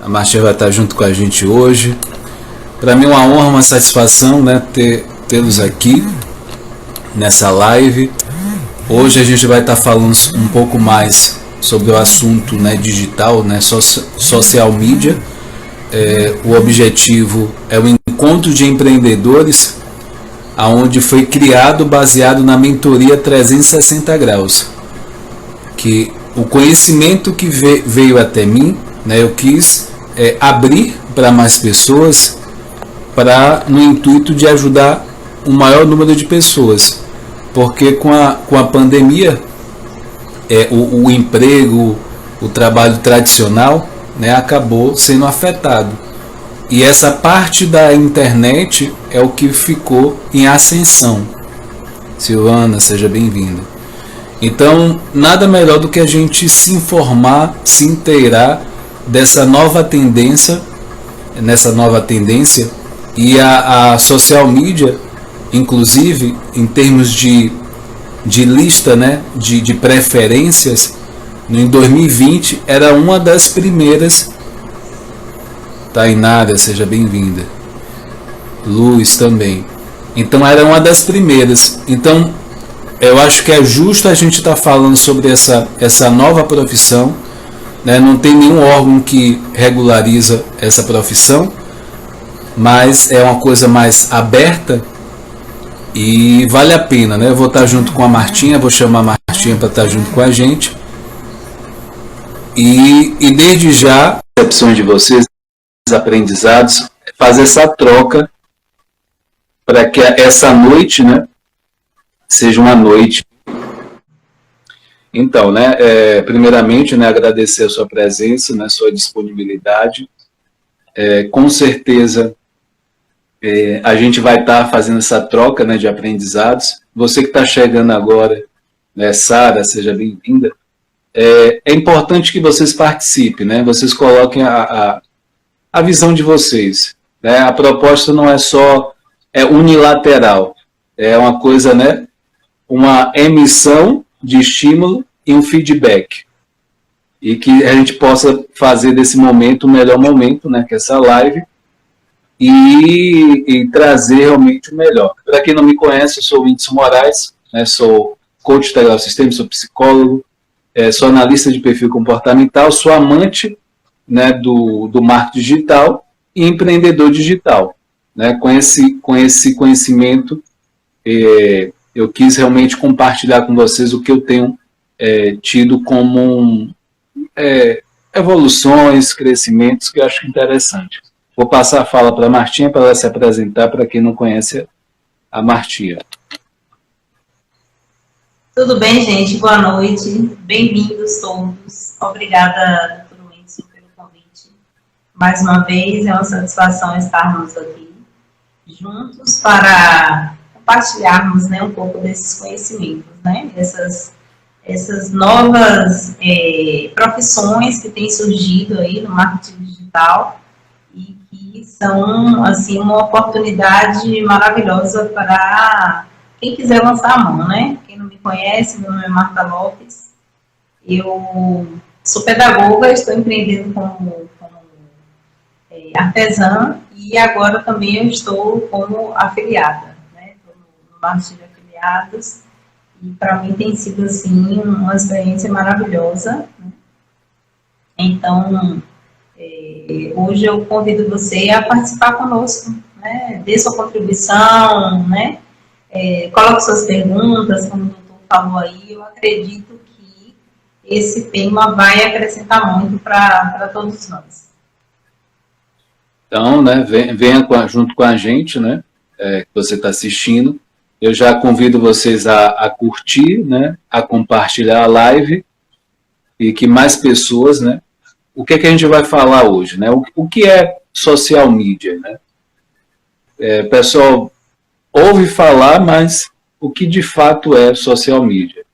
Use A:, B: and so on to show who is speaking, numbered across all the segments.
A: A Martinha vai estar junto com a gente hoje. Para mim é uma honra, uma satisfação, né, tê-los aqui nessa live. Hoje a gente vai estar falando um pouco mais sobre o assunto, né, digital, né, social media. O objetivo é o encontro de empreendedores, aonde foi criado baseado na mentoria 360 graus, que o conhecimento que veio até mim, né, eu quis abrir para mais pessoas, no intuito de ajudar o maior número de pessoas, porque com a pandemia, o emprego, o trabalho tradicional, né, acabou sendo afetado. E essa parte da internet é o que ficou em ascensão. Silvana, seja bem-vinda. Então, nada melhor do que a gente se informar, se inteirar dessa nova tendência, e a social media, inclusive, em termos de lista, né, de preferências, em 2020 era uma das primeiras. Tainara, seja bem-vinda. Luz também. Então era uma das primeiras. Então eu acho que é justo a gente estar falando sobre essa nova profissão, né? Não tem nenhum órgão que regulariza essa profissão, mas é uma coisa mais aberta e vale a pena, né? Eu vou estar junto com a Martinha, vou chamar a Martinha para estar junto com a gente. E desde já, percepções de vocês, aprendizados, fazer essa troca para que essa noite, né, seja uma noite. Então, né, primeiramente, né, agradecer a sua presença, né, sua disponibilidade. Com certeza a gente vai estar fazendo essa troca, né, de aprendizados. Você que está chegando agora, né, Sara, seja bem-vinda. É importante que vocês participem, né, vocês coloquem a visão de vocês, né? A proposta não é só unilateral, é uma coisa, né? Uma emissão de estímulo e um feedback, e que a gente possa fazer desse momento o melhor momento, né? Que é essa live, e trazer realmente o melhor. Para quem não me conhece, eu sou o Whindersson Moraes, né? Sou coach integral sistema, sou psicólogo, sou analista de perfil comportamental, sou amante, né, do marketing digital e empreendedor digital, né? Com esse conhecimento, eu quis realmente compartilhar com vocês o que eu tenho tido como evoluções, crescimentos, que eu acho interessante. Vou passar a fala para a Martinha para ela se apresentar para quem não conhece a Martinha.
B: Tudo bem, gente? Boa noite. Bem-vindos todos. Obrigada, mais uma vez, é uma satisfação estarmos aqui juntos para compartilharmos, né, um pouco desses conhecimentos, né, essas novas profissões que têm surgido aí no marketing digital e que são, assim, uma oportunidade maravilhosa para quem quiser lançar a mão, né? Quem não me conhece, meu nome é Marta Lopes, eu sou pedagoga, estou empreendendo como artesã, e agora também eu estou como afiliada, né? Estou no marketing de afiliados, e para mim tem sido, assim, uma experiência maravilhosa, né? Então, hoje eu convido você a participar conosco, né? Dê sua contribuição, né? Coloque suas perguntas, como o doutor falou aí. Eu acredito que esse tema vai acrescentar muito para todos nós.
A: Então, né, venha junto com a gente, né, que você está assistindo. Eu já convido vocês a curtir, né, a compartilhar a live, e que mais pessoas, né, o que é que a gente vai falar hoje, né, o que é social media, né? O pessoal ouve falar, mas o que de fato é social media?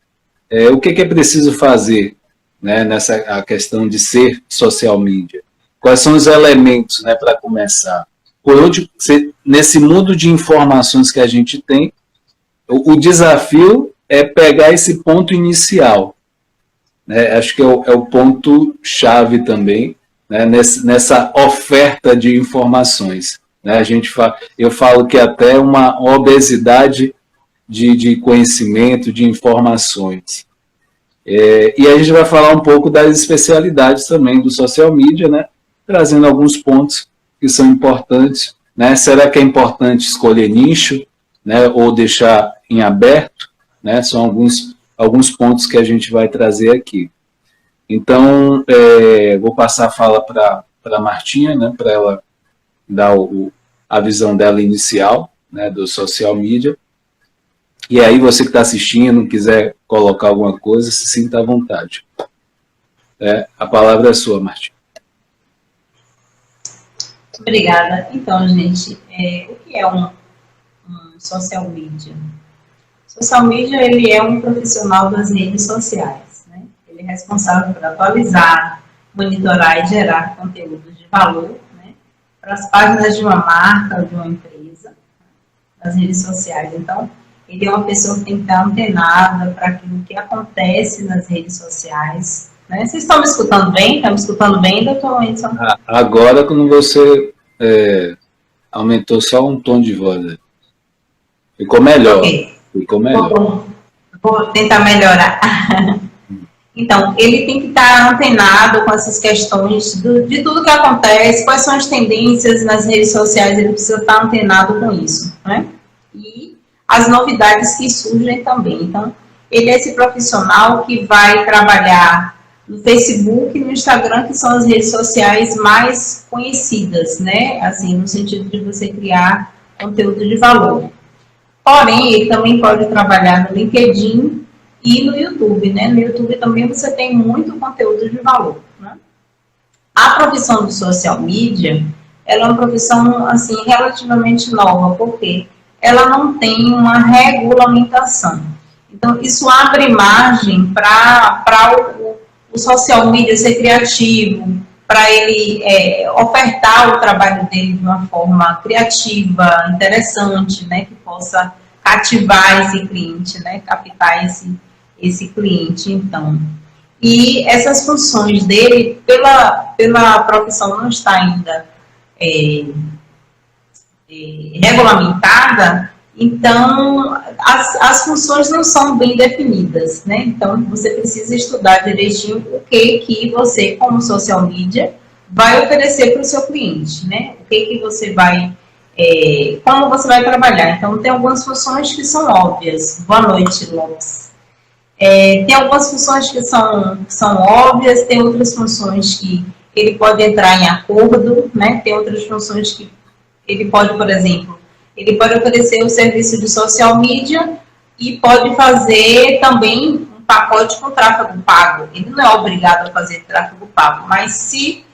A: O que é preciso fazer, né, a questão de ser social media? Quais são os elementos, né, para começar? Por onde, nesse mundo de informações que a gente tem, o desafio é pegar esse ponto inicial, né? Acho que é o ponto-chave também, né, nessa oferta de informações. Né? Eu falo que até uma obesidade de conhecimento, de informações. E a gente vai falar um pouco das especialidades também do social media, né? Trazendo alguns pontos que são importantes. Né? Será que é importante escolher nicho, né? Ou deixar em aberto? Né? São alguns pontos que a gente vai trazer aqui. Então, vou passar a fala para a Martinha, né? Para ela dar a visão dela inicial, né? Do social media. E aí, você que está assistindo, quiser colocar alguma coisa, se sinta à vontade. A palavra é sua, Martinha.
B: Obrigada. Então, gente, o que é um social media? Social media, ele é um profissional das redes sociais, né? Ele é responsável por atualizar, monitorar e gerar conteúdos de valor, né, para as páginas de uma marca ou de uma empresa, nas redes sociais. Então, ele é uma pessoa que tem que estar antenada para aquilo que acontece nas redes sociais. Né? Vocês estão me escutando bem? Estão me escutando bem, doutor Edson?
A: Agora, quando você aumentou só um tom de voz, né? Ficou melhor.
B: Okay.
A: Ficou melhor.
B: Vou tentar melhorar. Então, ele tem que estar antenado com essas questões de tudo que acontece, quais são as tendências nas redes sociais, ele precisa estar antenado com isso, né? E as novidades que surgem também. Então, ele é esse profissional que vai trabalhar no Facebook e no Instagram, que são as redes sociais mais conhecidas, né? Assim, no sentido de você criar conteúdo de valor. Porém, ele também pode trabalhar no LinkedIn e no YouTube, né? No YouTube também você tem muito conteúdo de valor, né? A profissão do social media, ela é uma profissão, assim, relativamente nova, porque ela não tem uma regulamentação. Então, isso abre margem para o social media ser criativo, para ele ofertar o trabalho dele de uma forma criativa, interessante, né, que possa cativar esse cliente, né, captar esse cliente, então. E essas funções dele, pela profissão não está ainda regulamentada, então as funções não são bem definidas, né? Então você precisa estudar direitinho o que você, como social media, vai oferecer para o seu cliente, né? O que você vai, como você vai trabalhar. Então tem algumas funções que são óbvias. Boa noite, Lopes. Tem algumas funções que são óbvias, tem outras funções que ele pode entrar em acordo, né? Tem outras funções que ele pode, por exemplo, ele pode oferecer o serviço de social media e pode fazer também um pacote com tráfego pago. Ele não é obrigado a fazer tráfego pago, mas se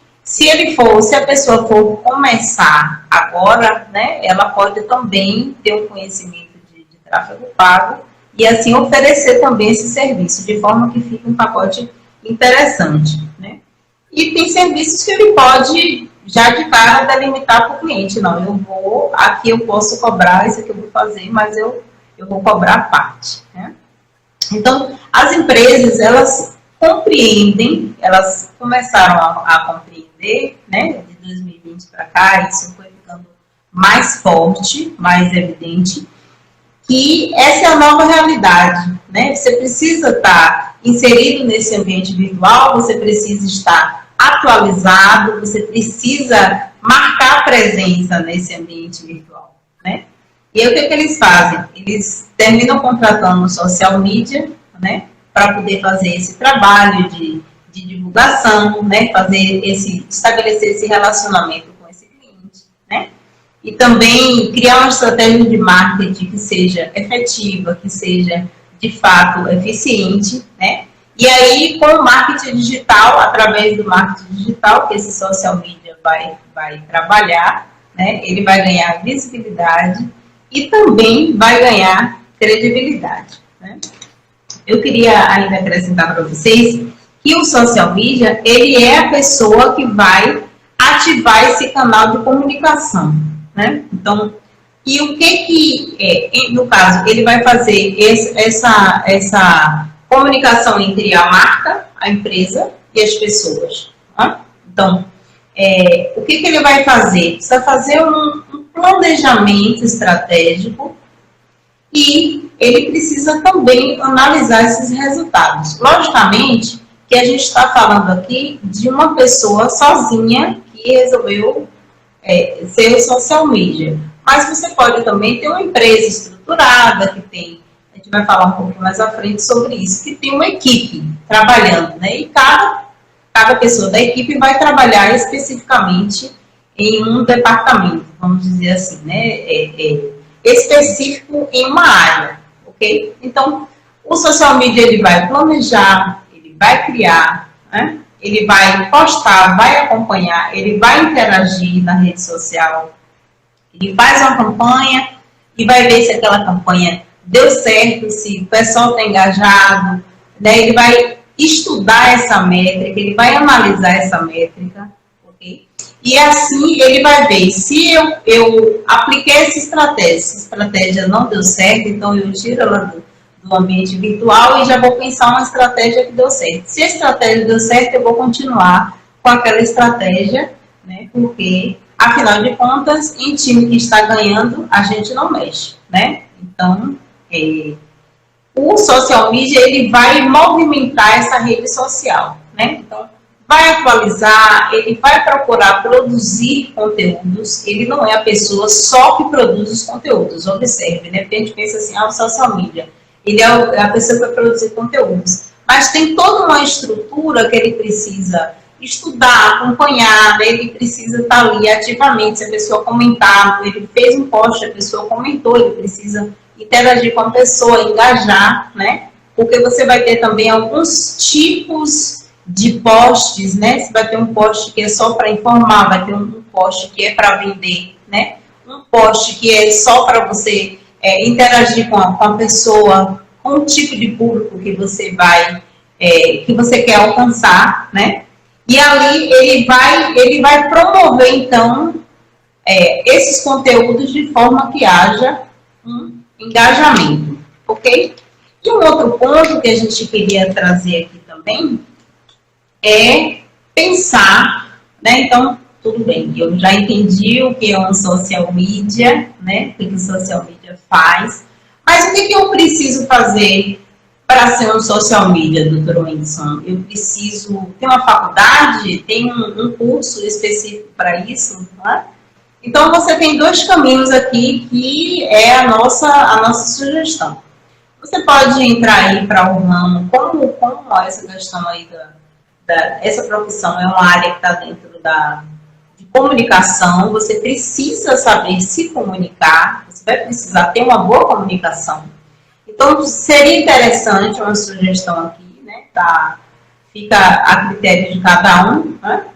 B: a pessoa for começar agora, né, ela pode também ter um conhecimento de tráfego pago e assim oferecer também esse serviço, de forma que fique um pacote interessante, né? E tem serviços que ele pode já de cara delimitar para o cliente, não, aqui eu posso cobrar, isso aqui eu vou fazer, mas eu vou cobrar a parte, né? Então, as empresas, elas compreendem, elas começaram a compreender, né, de 2020 para cá, isso foi ficando mais forte, mais evidente, que essa é a nova realidade, né? Você precisa estar inserido nesse ambiente virtual, você precisa estar atualizado, você precisa marcar presença nesse ambiente virtual, né? E aí o que eles fazem? Eles terminam contratando o social media, né, para poder fazer esse trabalho de divulgação, né, estabelecer esse relacionamento com esse cliente, né? E também criar uma estratégia de marketing que seja efetiva, que seja de fato eficiente, né? E aí, com o marketing digital, através do marketing digital, que esse social media vai trabalhar, né, ele vai ganhar visibilidade e também vai ganhar credibilidade, né? Eu queria ainda acrescentar para vocês que o social media, ele é a pessoa que vai ativar esse canal de comunicação, né? Então, e o no caso, ele vai fazer essa comunicação entre a marca, a empresa e as pessoas, tá? Então, o que ele vai fazer? Precisa fazer um planejamento estratégico e ele precisa também analisar esses resultados. Logicamente que a gente está falando aqui de uma pessoa sozinha que resolveu ser social media. Mas você pode também ter uma empresa estruturada que tem, a gente vai falar um pouco mais à frente sobre isso, que tem uma equipe trabalhando, né? E cada pessoa da equipe vai trabalhar especificamente em um departamento, vamos dizer assim, né? Específico em uma área, ok? Então, o social media ele vai planejar, ele vai criar, né? Ele vai postar, vai acompanhar, ele vai interagir na rede social, ele faz uma campanha e vai ver se aquela campanha deu certo, se o pessoal está engajado, né? Ele vai estudar essa métrica, ele vai analisar essa métrica, ok? E assim ele vai ver se eu apliquei essa estratégia não deu certo, então eu tiro ela do ambiente virtual e já vou pensar uma estratégia que deu certo. Se a estratégia deu certo, eu vou continuar com aquela estratégia, né? Porque, afinal de contas, em time que está ganhando, a gente não mexe, né? Então, o social media, ele vai movimentar essa rede social, né? Então, vai atualizar, ele vai procurar produzir conteúdos, ele não é a pessoa só que produz os conteúdos, observe, né? Porque a gente pensa assim, o social media, ele é a pessoa que vai produzir conteúdos, mas tem toda uma estrutura que ele precisa estudar, acompanhar, né? Ele precisa estar ali ativamente, se a pessoa comentar, ele fez um post, a pessoa comentou, ele precisa interagir com a pessoa, engajar, né? Porque você vai ter também alguns tipos de posts, né? Você vai ter um post que é só para informar, vai ter um post que é para vender, né? Um post que é só para você interagir com a pessoa, com o tipo de público que você que você quer alcançar, né? E ali ele vai promover, então, esses conteúdos de forma que haja um engajamento, ok? E um outro ponto que a gente queria trazer aqui também é pensar, né? Então, tudo bem, eu já entendi o que é um social media, né? O que o social media faz, mas o que eu preciso fazer para ser um social media, doutor Wendson? Eu preciso ter uma faculdade, tem um curso específico para isso, né? Então, você tem dois caminhos aqui que é a nossa sugestão. Você pode entrar aí para um ramo, como essa questão aí essa profissão é uma área que está dentro de comunicação, você precisa saber se comunicar, você vai precisar ter uma boa comunicação. Então, seria interessante uma sugestão aqui, né? Fica a critério de cada um, né?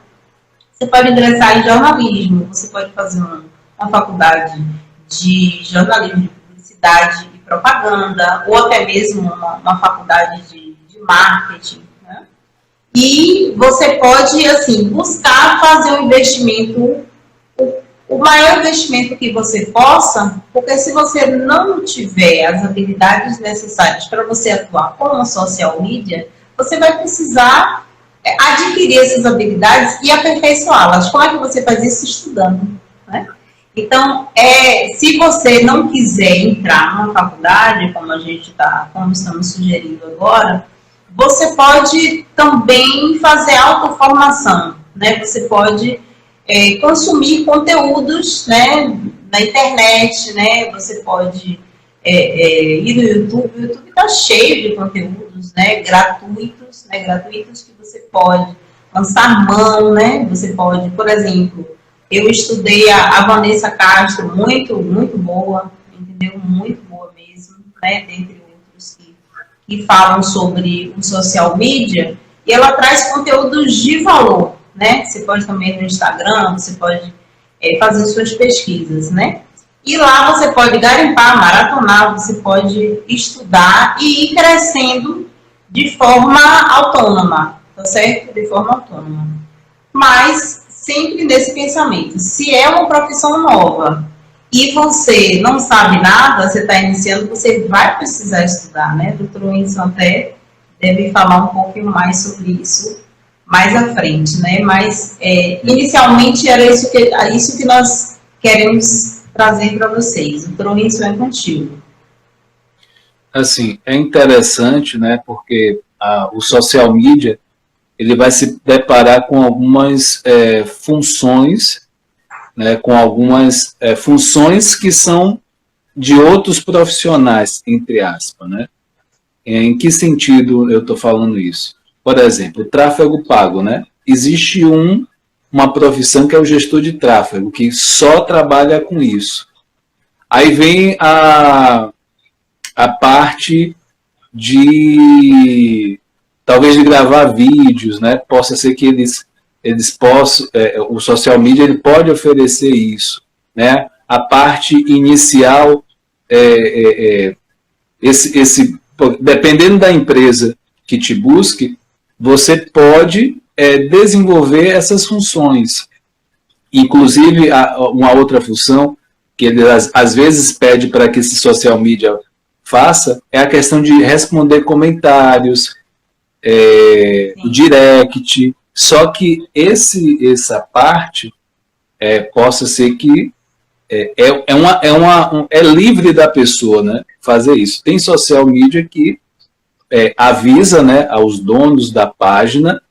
B: Você pode ingressar em jornalismo, você pode fazer uma faculdade de jornalismo, de publicidade e propaganda, ou até mesmo uma faculdade de marketing, né? E você pode, assim, buscar fazer um investimento, o maior investimento que você possa, porque se você não tiver as habilidades necessárias para você atuar como social media, você vai precisar adquirir essas habilidades e aperfeiçoá-las. Como é que você faz isso? Estudando, né? Então, se você não quiser entrar numa faculdade, como estamos sugerindo agora, você pode também fazer autoformação, né? Você pode consumir conteúdos, né, na internet, né? Você pode ir no YouTube. O YouTube está cheio de conteúdos, né, gratuitos que você pode lançar mão, né? Você pode, por exemplo, eu estudei a Vanessa Castro, muito boa, entendeu? Muito boa mesmo, né? Dentre outros que falam sobre o social media, e ela traz conteúdos de valor, né? Você pode também no Instagram, você pode fazer suas pesquisas, né? E lá você pode garimpar, maratonar, você pode estudar e ir crescendo de forma autônoma, tá certo? De forma autônoma. Mas sempre nesse pensamento, se é uma profissão nova e você não sabe nada, você está iniciando, você vai precisar estudar, né? O Dr. Wendson até deve falar um pouquinho mais sobre isso mais à frente, né? Mas inicialmente era isso que nós queremos trazer para vocês, o Promissão Infantil.
A: Assim, é interessante, né? Porque o social media ele vai se deparar com algumas funções, né? Com algumas funções que são de outros profissionais, entre aspas, né? Em que sentido eu estou falando isso? Por exemplo, o tráfego pago, né? Existe uma profissão que é o gestor de tráfego, que só trabalha com isso. Aí vem a parte de talvez de gravar vídeos, né? Possa ser que eles possam, o social media ele pode oferecer isso, né? A parte inicial, dependendo da empresa que te busque, você pode desenvolver essas funções. Inclusive, uma outra função que ele às vezes pede para que esse social media faça é a questão de responder comentários, direct. Só que essa parte possa ser que é livre da pessoa, né, fazer isso. Tem social media que avisa, né, aos donos da página,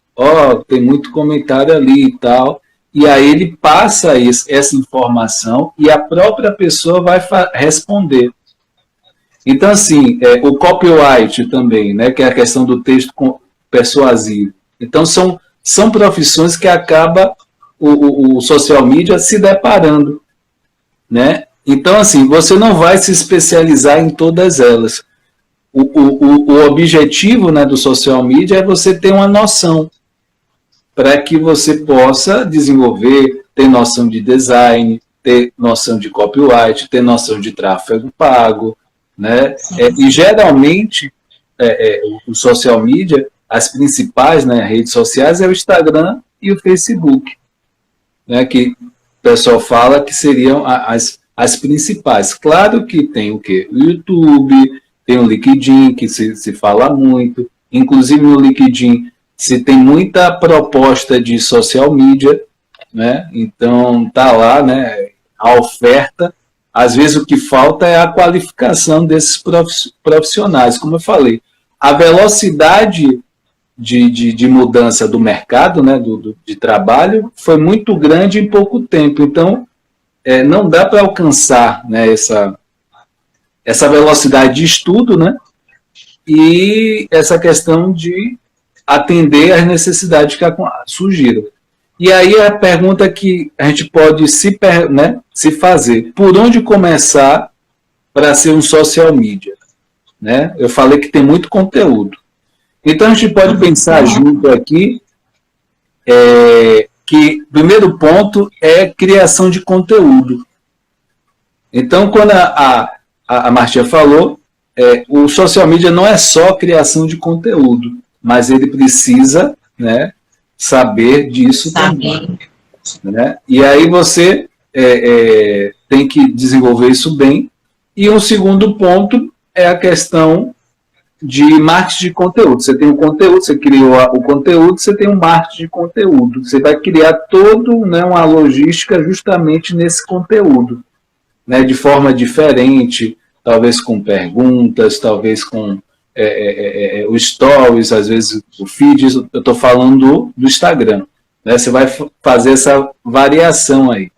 A: tem muito comentário ali e tal, e aí ele passa essa informação e a própria pessoa vai responder. Então, assim, o copyright também, né, que é a questão do texto persuasivo. Então, são profissões que acaba o social media se deparando, né? Então, assim, você não vai se especializar em todas elas. O objetivo, né, do social media é você ter uma noção para que você possa desenvolver, ter noção de design, ter noção de copyright, ter noção de tráfego pago, né? E geralmente o social media, as principais, né, redes sociais é o Instagram e o Facebook, né, que o pessoal fala que seriam as principais. Claro que tem o quê? O YouTube, tem o LinkedIn, que se fala muito, inclusive no LinkedIn se tem muita proposta de social media, né? Então tá lá, né, a oferta. Às vezes o que falta é a qualificação desses profissionais, como eu falei. A velocidade de mudança do mercado, né, de trabalho, foi muito grande em pouco tempo. Então, não dá para alcançar, né, essa velocidade de estudo, né, e essa questão de atender às necessidades que surgiram. E aí a pergunta que a gente pode se fazer, por onde começar para ser um social media? Né? Eu falei que tem muito conteúdo. Então a gente pode pensar junto aqui que o primeiro ponto é criação de conteúdo. Então, quando a Martinha falou, o social media não é só criação de conteúdo, mas ele precisa, né, saber disso também. Né? E aí você tem que desenvolver isso bem. E um segundo ponto é a questão de marketing de conteúdo. Você tem um conteúdo, você criou o conteúdo, você tem um marketing de conteúdo. Você vai criar uma logística justamente nesse conteúdo, né, de forma diferente, talvez com perguntas, talvez com o stories, às vezes o feed. Eu estou falando do Instagram. Né, você vai fazer essa variação aí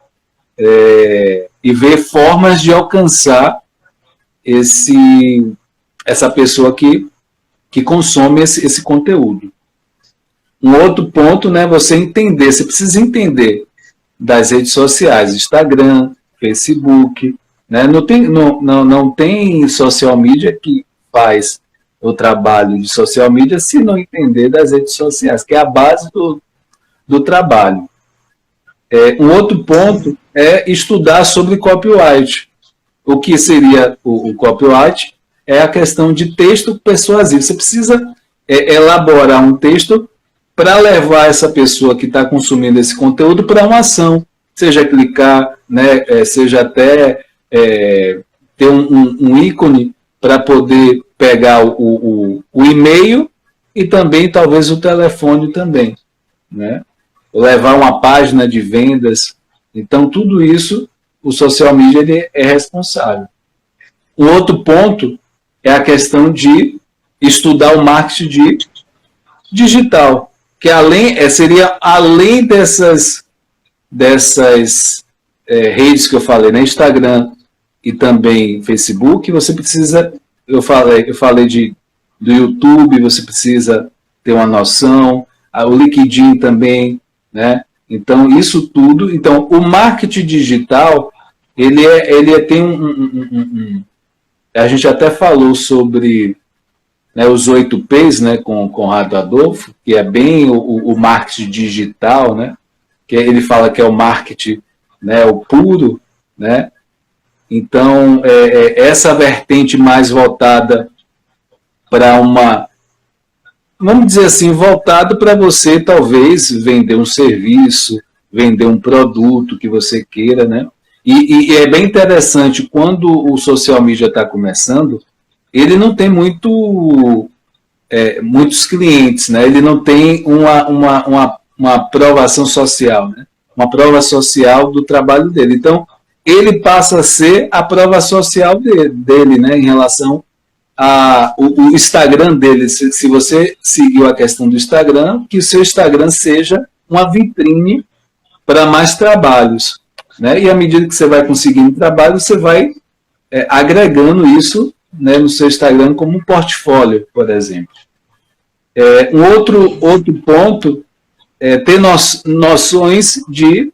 A: e ver formas de alcançar essa pessoa que consome esse conteúdo. Um outro ponto, né, você precisa entender das redes sociais, Instagram, Facebook, né, não tem social media que faz o trabalho de social media se não entender das redes sociais, que é a base do trabalho. Um outro ponto é estudar sobre copyright. O que seria o copyright? É a questão de texto persuasivo. Você precisa elaborar um texto para levar essa pessoa que está consumindo esse conteúdo para uma ação, seja clicar, né, seja até ter um ícone para poder pegar o e-mail e também talvez o telefone também. né? Levar uma página de vendas. Então, tudo isso, o social media ele é responsável. Um outro ponto é a questão de estudar o marketing digital, que seria além dessas redes que eu falei, né? Instagram e também Facebook, você precisa, eu falei do YouTube, você precisa ter uma noção, o LinkedIn também, né? Então, isso tudo. Então, o marketing digital, ele tem a gente até falou sobre, né, os 8 Ps, né, com Conrado Adolfo, que é bem o marketing digital, né? Que ele fala que é o marketing, né, o puro, né? Então, essa vertente mais voltada para vamos dizer assim, voltado para você talvez vender um serviço, vender um produto que você queira, né? E é bem interessante, quando o social media está começando, ele não tem muitos clientes, né? Ele não tem uma aprovação social, né? Uma prova social do trabalho dele. Então, ele passa a ser a prova social dele, né? Em relação o Instagram dele. Se você seguiu a questão do Instagram, que o seu Instagram seja uma vitrine para mais trabalhos, né? E à medida que você vai conseguindo trabalho, você vai agregando isso, né, no seu Instagram como um portfólio, por exemplo. Um outro ponto é ter noções de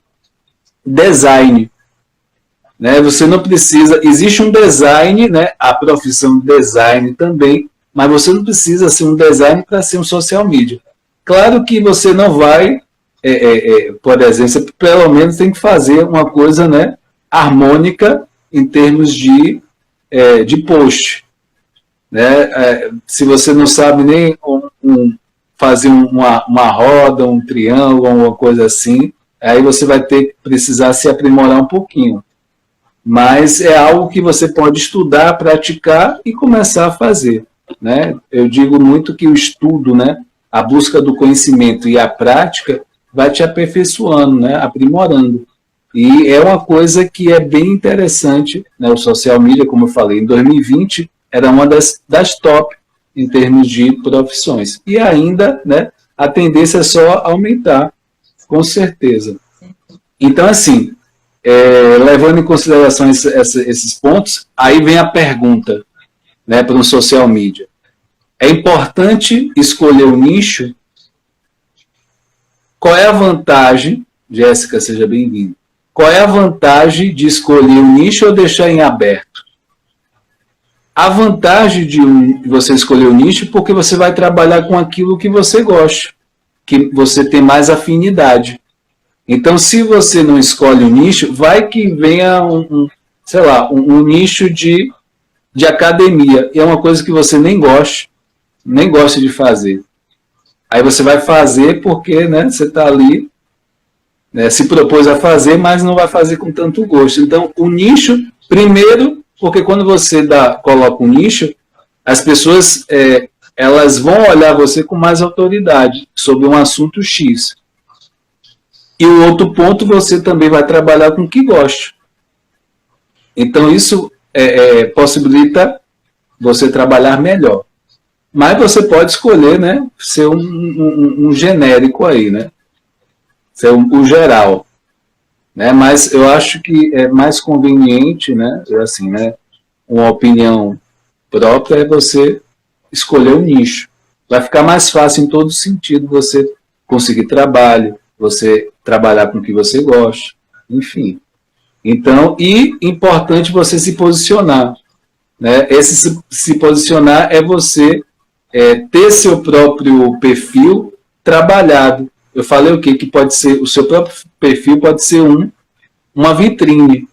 A: design, né? Você não precisa, existe um design, né, a profissão de design também, mas você não precisa ser um design para ser um social media. Claro que você não vai, por exemplo, você pelo menos tem que fazer uma coisa, né, harmônica em termos de post, né? Se você não sabe nem fazer uma roda, um triângulo, uma coisa assim, aí você vai precisar se aprimorar um pouquinho. Mas é algo que você pode estudar, praticar e começar a fazer, né? Eu digo muito que o estudo, né, a busca do conhecimento e a prática vai te aperfeiçoando, né, aprimorando. E é uma coisa que é bem interessante, né? O social media, como eu falei, em 2020 era uma das top em termos de profissões. E ainda, né, a tendência é só aumentar, com certeza. Então, assim, levando em consideração esses pontos, aí vem a pergunta, né, para um social media. É importante escolher o nicho? Qual é a vantagem, Jéssica, seja bem-vinda, qual é a vantagem de escolher o nicho ou deixar em aberto? A vantagem de você escolher o nicho é porque você vai trabalhar com aquilo que você gosta, que você tem mais afinidade. Então, se você não escolhe o nicho, vai que venha um nicho de academia, e é uma coisa que você nem gosta de fazer. Aí você vai fazer porque, né, você está ali, né, se propôs a fazer, mas não vai fazer com tanto gosto. Então, o nicho, primeiro, porque quando você coloca um nicho, as pessoas elas vão olhar você com mais autoridade sobre um assunto X. E o outro ponto, você também vai trabalhar com o que gosta. Então, isso possibilita você trabalhar melhor. Mas você pode escolher, né, ser um genérico aí, né? Ser o geral. Né? Mas eu acho que é mais conveniente, né, assim, né, uma opinião própria é você escolher o nicho. Vai ficar mais fácil em todo sentido você conseguir trabalho, você trabalhar com o que você gosta, enfim. Então, e importante você se posicionar, né? Esse se posicionar é você ter seu próprio perfil trabalhado. Eu falei o quê? Que pode ser, o seu próprio perfil pode ser uma vitrine.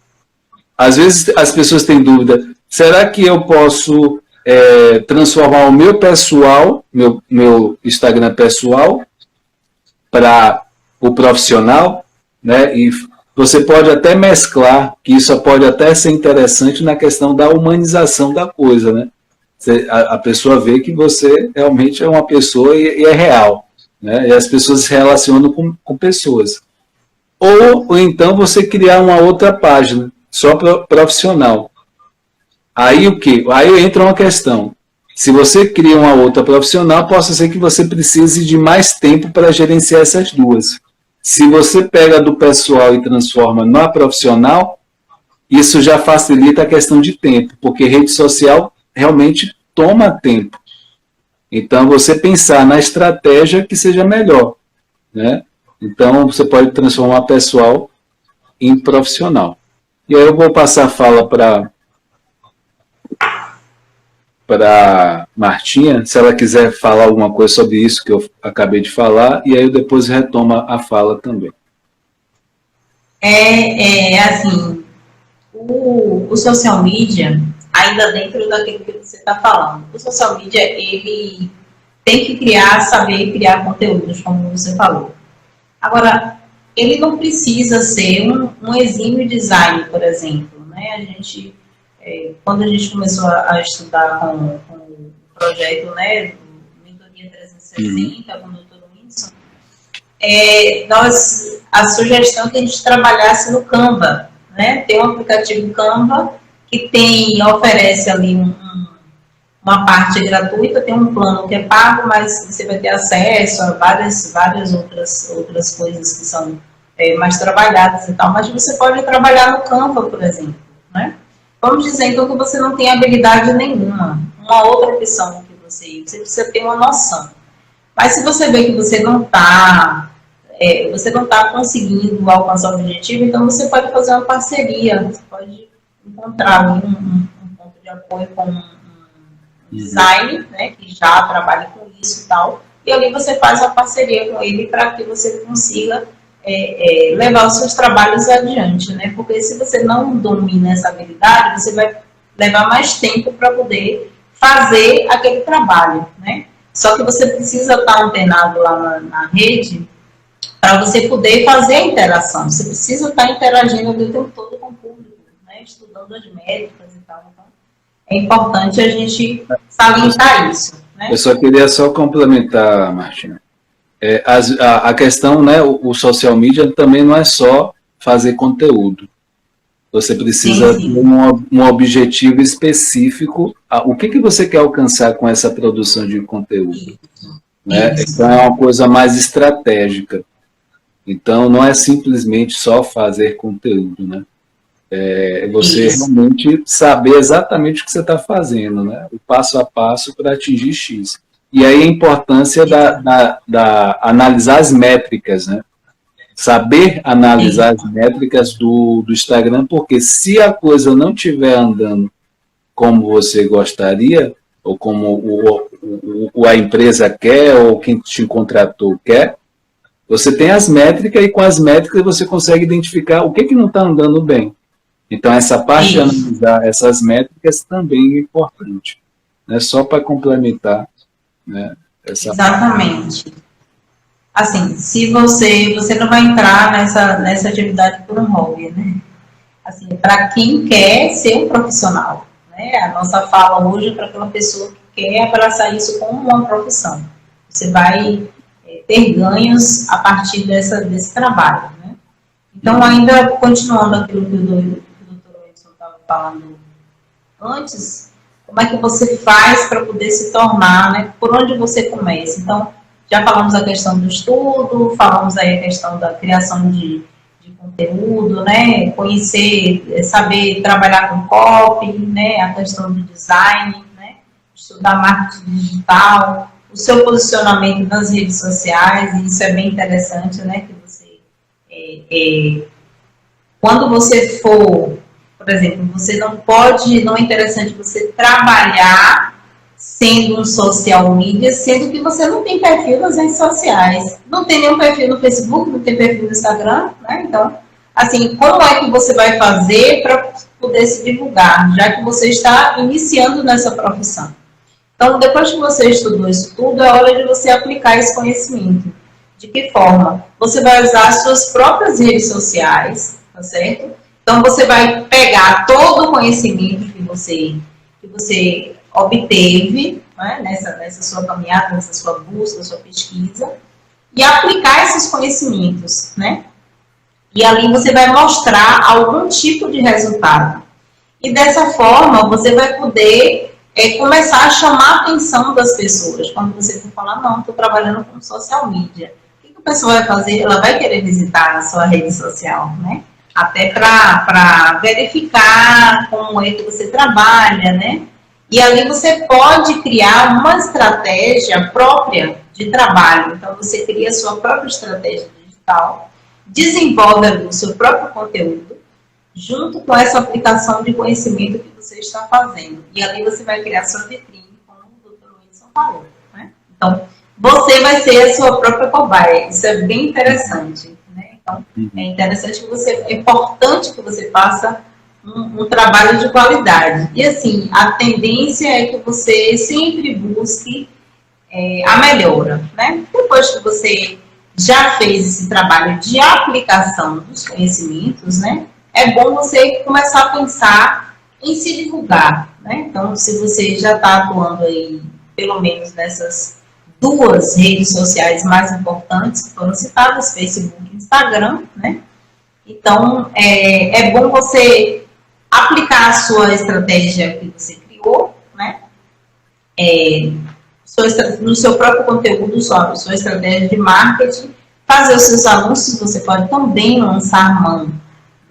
A: Às vezes as pessoas têm dúvida, será que eu posso transformar o meu pessoal, meu Instagram pessoal, para o profissional, né? E você pode até mesclar, que isso pode até ser interessante na questão da humanização da coisa, né? A pessoa vê que você realmente é uma pessoa e é real. né? E as pessoas se relacionam com pessoas. Ou então você criar uma outra página, só profissional. Aí o quê? Aí entra uma questão. Se você cria uma outra profissional, possa ser que você precise de mais tempo para gerenciar essas duas. Se você pega do pessoal e transforma na profissional, isso já facilita a questão de tempo, porque rede social realmente toma tempo. Então, você pensar na estratégia que seja melhor, né? Então, você pode transformar pessoal em profissional. E aí eu vou passar a fala para Martinha, se ela quiser falar alguma coisa sobre isso que eu acabei de falar, e aí eu depois retoma a fala também.
B: Assim, o social media, ainda dentro daquilo que você está falando, o social media, ele tem que saber criar conteúdos, como você falou. Agora, ele não precisa ser um exímio design, por exemplo, né? Quando a gente começou a estudar com o projeto, né, Mentoria 360, com o Dr. Whindersson, a sugestão é que a gente trabalhasse no Canva, né? Tem um aplicativo Canva que oferece ali uma parte gratuita, tem um plano que é pago, mas você vai ter acesso a várias outras coisas que são mais trabalhadas e tal, mas você pode trabalhar no Canva, por exemplo, né? Vamos dizer, então, que você não tem habilidade nenhuma. Uma outra opção que você precisa ter uma noção. Mas se você vê que você não está conseguindo alcançar o objetivo, então você pode fazer uma parceria, você pode encontrar um ponto de apoio com um design, né, que já trabalha com isso e tal, e ali você faz uma parceria com ele para que você consiga levar os seus trabalhos adiante, né? Porque se você não domina essa habilidade, você vai levar mais tempo para poder fazer aquele trabalho, né? Só que você precisa estar antenado lá na rede para você poder fazer a interação. Você precisa estar interagindo o tempo todo com o público, né? Estudando as métricas e tal. Então, é importante a gente salientar isso, né?
A: Eu só queria complementar, Martina. A questão, né, o social media também não é só fazer conteúdo. Você precisa ter um objetivo específico. O que você quer alcançar com essa produção de conteúdo? Né? Então, é uma coisa mais estratégica. Então, não é simplesmente só fazer conteúdo, né? É você realmente saber exatamente o que você está fazendo, né? O passo a passo para atingir X. E aí a importância da analisar as métricas, né? Saber analisar as métricas do Instagram, porque se a coisa não estiver andando como você gostaria, ou como a empresa quer, ou quem te contratou quer, você tem as métricas e com as métricas você consegue identificar o que não está andando bem. Então essa parte de analisar essas métricas também é importante, né? Só para complementar, né,
B: exatamente. Assim, se você não vai entrar nessa atividade por um hobby, né? Assim, para quem quer ser um profissional, né? A nossa fala hoje é para aquela pessoa que quer abraçar isso como uma profissão. Você vai ter ganhos a partir desse trabalho, né? Então, ainda continuando aquilo que o Dr. Whindersson estava falando antes, como é que você faz para poder se tornar, né? Por onde você começa? Então, já falamos a questão do estudo, falamos aí a questão da criação de conteúdo, né? Conhecer, saber trabalhar com copy, né? A questão do design, né? Estudar marketing digital, o seu posicionamento nas redes sociais, e isso é bem interessante, né? Que você, quando você for, por exemplo, não é interessante você trabalhar sendo um social media, sendo que você não tem perfil nas redes sociais. Não tem nenhum perfil no Facebook, não tem perfil no Instagram, né? Então, assim, como é que você vai fazer para poder se divulgar, já que você está iniciando nessa profissão? Então, depois que você estudou isso tudo, é hora de você aplicar esse conhecimento. De que forma? Você vai usar as suas próprias redes sociais, tá certo? Então, você vai pegar todo o conhecimento que você obteve, né, nessa sua caminhada, nessa sua busca, sua pesquisa, e aplicar esses conhecimentos, né? E ali você vai mostrar algum tipo de resultado. E dessa forma, você vai poder começar a chamar a atenção das pessoas. Quando você for falar, não, estou trabalhando com social media. O que a pessoa vai fazer? Ela vai querer visitar a sua rede social, né? Até para verificar como é que você trabalha, né? E ali você pode criar uma estratégia própria de trabalho. Então, você cria a sua própria estratégia digital, desenvolve o seu próprio conteúdo, junto com essa aplicação de conhecimento que você está fazendo. E ali você vai criar sua vitrine, como o Dr. Wilson falou, né? Então, você vai ser a sua própria cobaia. Isso é bem interessante, né? Então, é interessante que você, é importante que você faça um trabalho de qualidade. E assim, a tendência é que você sempre busque a melhora, né? Depois que você já fez esse trabalho de aplicação dos conhecimentos, né? É bom você começar a pensar em se divulgar, né? Então, se você já está atuando aí, pelo menos nessas duas redes sociais mais importantes que foram citadas, Facebook e Instagram, né? Então, é bom você aplicar a sua estratégia que você criou, né? No seu próprio conteúdo, sua estratégia de marketing, fazer os seus anúncios, você pode também lançar mão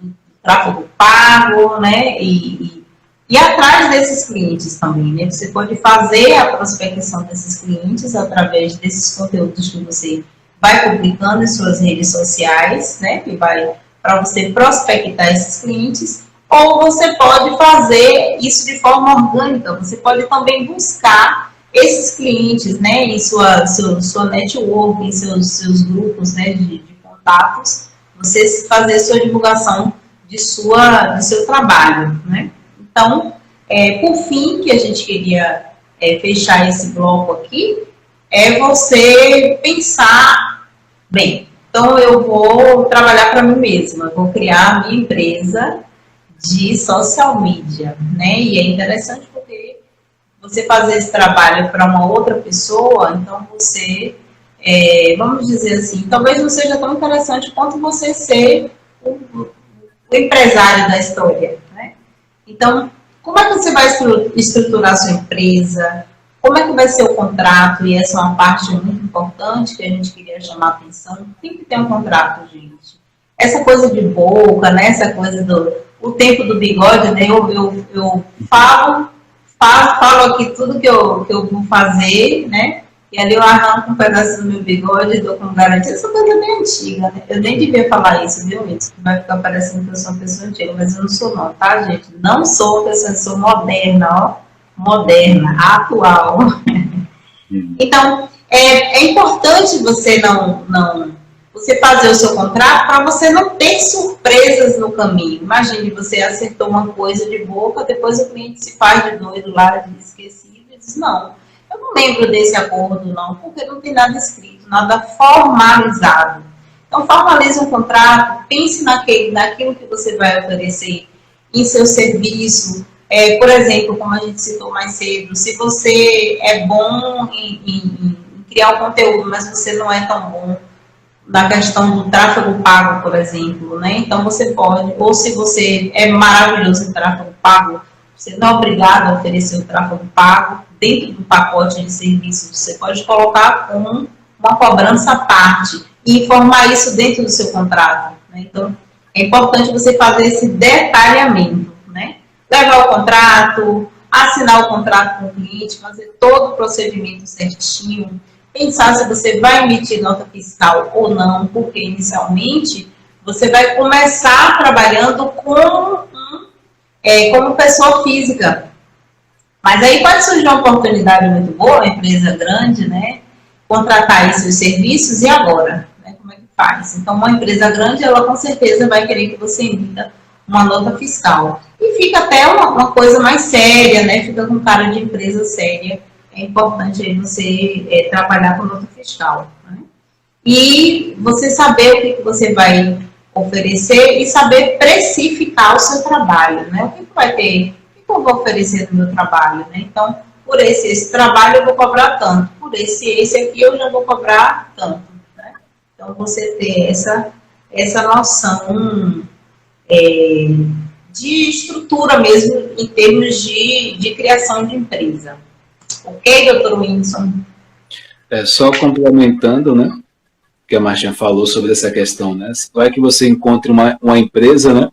B: do tráfego pago, né? E ir atrás desses clientes também, né? Você pode fazer a prospecção desses clientes através desses conteúdos que você vai publicando em suas redes sociais, né? Que vai para você prospectar esses clientes. Ou você pode fazer isso de forma orgânica, você pode também buscar esses clientes, né, em sua network, em seus grupos, né, de contatos, você fazer sua divulgação de seu trabalho, né. Então, por fim, que a gente queria fechar esse bloco aqui, é você pensar, bem, então eu vou trabalhar para mim mesma, vou criar a minha empresa de social media, né? E é interessante porque você fazer esse trabalho para uma outra pessoa, então você, vamos dizer assim, talvez não seja tão interessante quanto você ser o empresário da história, né? Então, como é que você vai estruturar a sua empresa? Como é que vai ser o contrato? E essa é uma parte muito importante que a gente queria chamar a atenção. Tem que ter um contrato, gente. Essa coisa de boca, né? Essa coisa o tempo do bigode, né? Eu falo aqui tudo que eu vou fazer, né? E ali eu arranco um pedaço do meu bigode e dou como garantia. Essa coisa é bem antiga, né? Eu nem devia falar isso, viu, isso? Vai ficar parecendo que eu sou uma pessoa antiga, mas eu não sou não, tá, gente? Não sou uma pessoa, sou moderna, ó. Moderna, atual. Então, é importante você você fazer o seu contrato para você não ter surpresas no caminho. Imagine, você acertou uma coisa de boca, depois o cliente se faz de doido lá, de esquecido, e diz, não, eu não lembro desse acordo não, porque não tem nada escrito, nada formalizado. Então, formalize um contrato, pense naquilo que você vai oferecer em seu serviço. Por exemplo, como a gente citou mais cedo, se você é bom em criar o conteúdo, mas você não é tão bom na questão do tráfego pago, por exemplo, né? Então você pode, ou se você é maravilhoso em tráfego pago, você não é obrigado a oferecer o tráfego pago dentro do pacote de serviços, você pode colocar como uma cobrança à parte e informar isso dentro do seu contrato, né? Então é importante você fazer esse detalhamento, né? Levar o contrato, assinar o contrato com o cliente, fazer todo o procedimento certinho, pensar se você vai emitir nota fiscal ou não, porque inicialmente você vai começar trabalhando como pessoa física. Mas aí pode surgir uma oportunidade muito boa, uma empresa grande, né? Contratar aí seus serviços e agora, né? Como é que faz? Então, uma empresa grande, ela com certeza vai querer que você emita uma nota fiscal. E fica até uma coisa mais séria, né? Fica com cara de empresa séria. É importante aí você trabalhar com nota fiscal, né? E você saber o que você vai oferecer e saber precificar o seu trabalho, né? O que vai ter, o que eu vou oferecer no meu trabalho, né? Então, por esse trabalho eu vou cobrar tanto, por esse aqui eu já vou cobrar tanto, né? Então, você ter essa noção de estrutura mesmo em termos de criação de empresa. Ok, doutor Whindersson?
A: Só complementando, né, que a Martinha falou sobre essa questão, né, vai que você encontre uma empresa, né,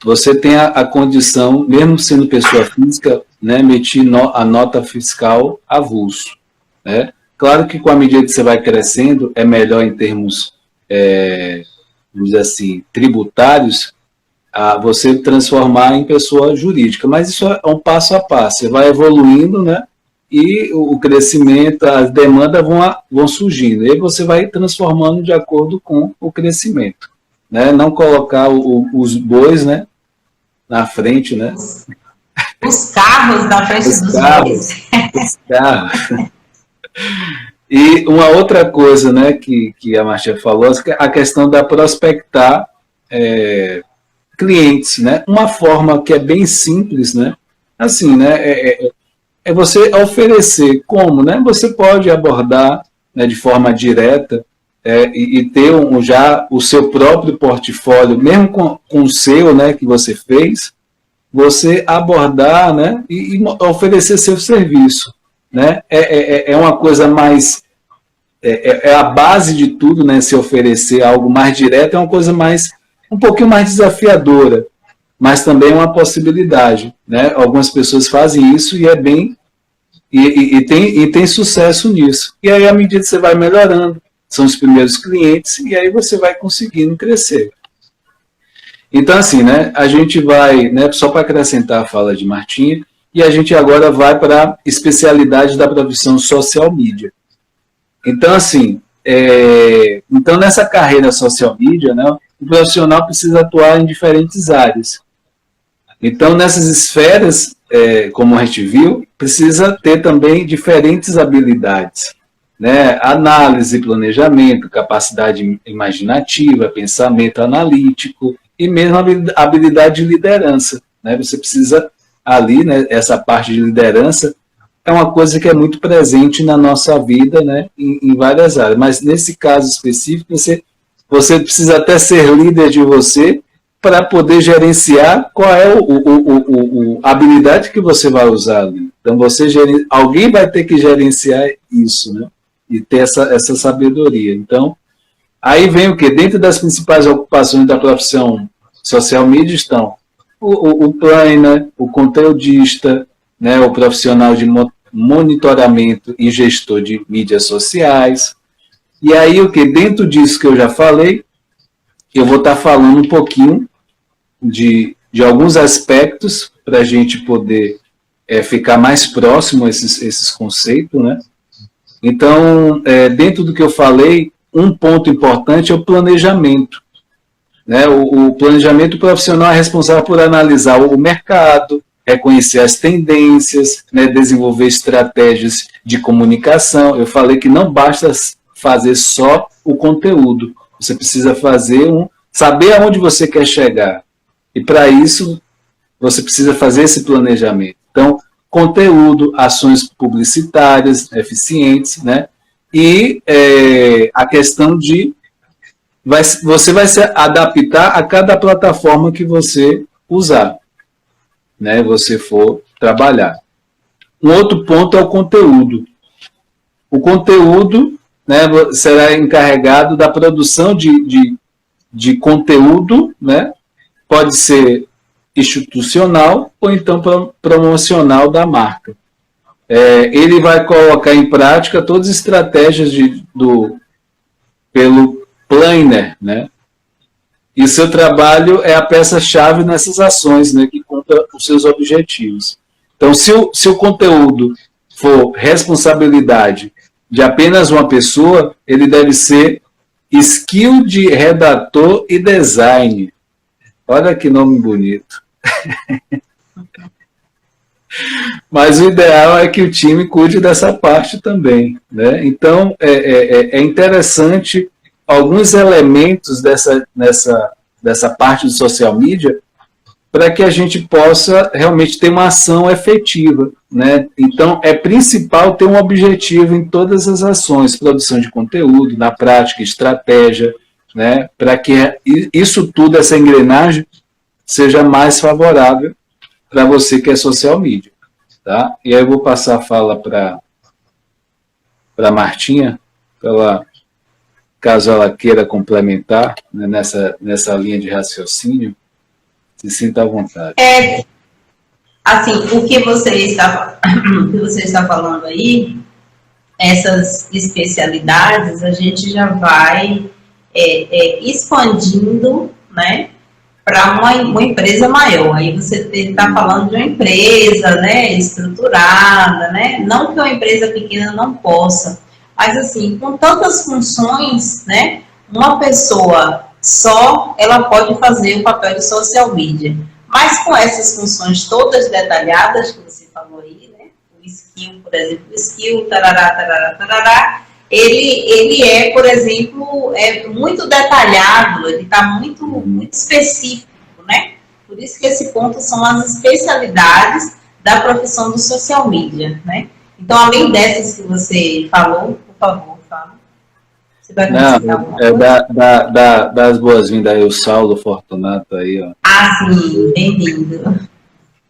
A: você tem a condição, mesmo sendo pessoa física, né, emitir a nota fiscal avulso, né. Claro que com a medida que você vai crescendo, é melhor em termos, vamos dizer assim, tributários, você transformar em pessoa jurídica, mas isso é um passo a passo, você vai evoluindo, né, e o crescimento, as demandas vão surgindo, e aí você vai transformando de acordo com o crescimento, né, não colocar os bois, né, na frente, né.
B: Os carros na frente dos bois.
A: Os carros. E uma outra coisa, né, que a Marcia falou, a questão da prospectar clientes, né? Uma forma que é bem simples, né? Assim, né? É você oferecer como, né? Você pode abordar, né, de forma direta e ter já o seu próprio portfólio, mesmo com o seu, né, que você fez, você abordar, né, e oferecer seu serviço, né? É uma coisa mais a base de tudo, né? Se oferecer algo mais direto é uma coisa um pouquinho mais desafiadora, mas também é uma possibilidade, né? Algumas pessoas fazem isso e é bem e tem sucesso nisso. E aí, à medida que você vai melhorando, são os primeiros clientes e aí você vai conseguindo crescer. Então, assim, né? A gente vai, né? Só para acrescentar a fala de Martinha, e a gente agora vai para a especialidade da profissão social media. Então, assim, então nessa carreira social media, né, o profissional precisa atuar em diferentes áreas. Então, nessas esferas, como a gente viu, precisa ter também diferentes habilidades, né? Análise, planejamento, capacidade imaginativa, pensamento analítico e mesmo habilidade de liderança, né? Você precisa ali, né, essa parte de liderança é uma coisa que é muito presente na nossa vida, né, em várias áreas. Mas nesse caso específico, você precisa até ser líder de você para poder gerenciar qual é a habilidade que você vai usar ali. Então, alguém vai ter que gerenciar isso, né, e ter essa sabedoria. Então, aí vem o quê? Dentro das principais ocupações da profissão social media estão o planner, o conteudista, né, o profissional de monitoramento e gestor de mídias sociais. E aí, o que? Dentro disso que eu já falei, eu vou estar falando um pouquinho de alguns aspectos para a gente poder ficar mais próximo a esses conceitos, né? Então, dentro do que eu falei, um ponto importante é o planejamento, né? O planejamento profissional é responsável por analisar o mercado, reconhecer as tendências, né, desenvolver estratégias de comunicação. Eu falei que não basta fazer só o conteúdo, você precisa saber aonde você quer chegar. E para isso, você precisa fazer esse planejamento. Então, conteúdo, ações publicitárias eficientes, né, e a questão de você vai se adaptar a cada plataforma que você usar, né, você for trabalhar. Um outro ponto é o conteúdo. O conteúdo, né, será encarregado da produção de conteúdo, né, pode ser institucional ou então promocional da marca. Ele vai colocar em prática todas as estratégias pelo planner, né? E o seu trabalho é a peça-chave nessas ações, né, que conta os seus objetivos. Então, se o conteúdo for responsabilidade de apenas uma pessoa, ele deve ser skill de redator e design. Olha que nome bonito. Mas o ideal é que o time cuide dessa parte também, né? Então, é interessante alguns elementos dessa parte do social media para que a gente possa realmente ter uma ação efetiva, né? Então, é principal ter um objetivo em todas as ações, produção de conteúdo, na prática, estratégia, né? Para que isso tudo, essa engrenagem, seja mais favorável para você que é social media, tá? E aí eu vou passar a fala para a Martinha, caso ela queira complementar, né, nessa linha de raciocínio. Se sinta à vontade.
B: Assim, o que você está falando aí, essas especialidades, a gente já vai expandindo, né, para uma empresa maior. Aí você está falando de uma empresa, né, estruturada, né, não que uma empresa pequena não possa, mas assim, com tantas funções, né, uma pessoa só, ela pode fazer o papel de social media. Mas com essas funções todas detalhadas que você falou aí, né, o skill, por exemplo, o skill, tarará, tarará, tarará, ele é, por exemplo, muito detalhado, ele está muito específico, né? Por isso que esse ponto são as especialidades da profissão do social media, né? Então, além dessas que você falou, por favor, fala. Você vai conseguir alguma coisa?
A: Das boas-vindas aí, o Saulo Fortunato aí, ó.
B: Ah, sim, bem-vindo.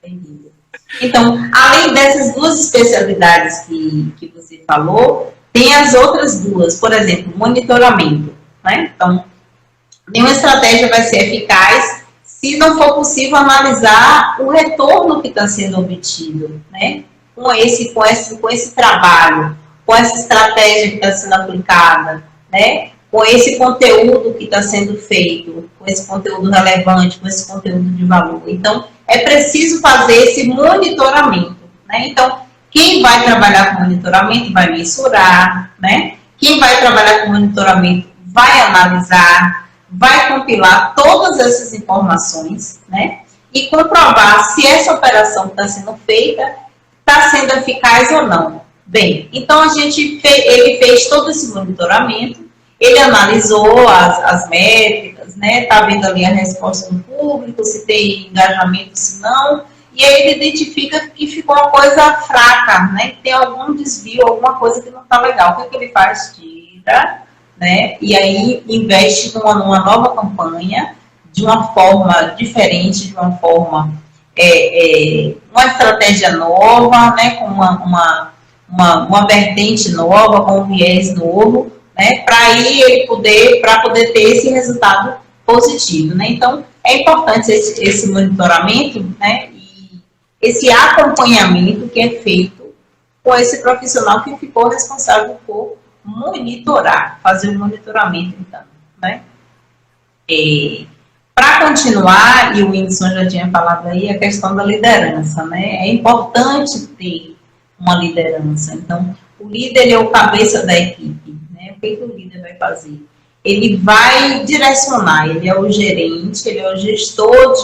B: Bem-vindo. Então, além dessas duas especialidades que você falou, tem as outras duas, por exemplo, monitoramento, né? Então, nenhuma estratégia vai ser eficaz se não for possível analisar o retorno que está sendo obtido, né? Com esse trabalho, com essa estratégia que está sendo aplicada, né? Com esse conteúdo que está sendo feito, com esse conteúdo relevante, com esse conteúdo de valor. Então, é preciso fazer esse monitoramento, né? Então, quem vai trabalhar com monitoramento vai mensurar, né? Quem vai trabalhar com monitoramento vai analisar, vai compilar todas essas informações, né? E comprovar se essa operação que está sendo feita está sendo eficaz ou não. Bem, então ele fez todo esse monitoramento, ele analisou as métricas, né? Está vendo ali a resposta do público, se tem engajamento, se não. E aí ele identifica que ficou uma coisa fraca, né? Que tem algum desvio, alguma coisa que não está legal. O que ele faz? Tira, né? E aí investe numa nova campanha, de uma forma diferente, de uma forma, uma estratégia nova, né? Com uma vertente nova, com um viés novo, né? Para poder ter esse resultado positivo, né? Então, é importante esse monitoramento, né? Esse acompanhamento que é feito com esse profissional que ficou responsável por monitorar, fazer o monitoramento, então, né? Para continuar, e o Whindersson já tinha falado aí, a questão da liderança, né? É importante ter uma liderança. Então, o líder é o cabeça da equipe, né? O que o líder vai fazer? Ele vai direcionar, ele é o gerente, ele é o gestor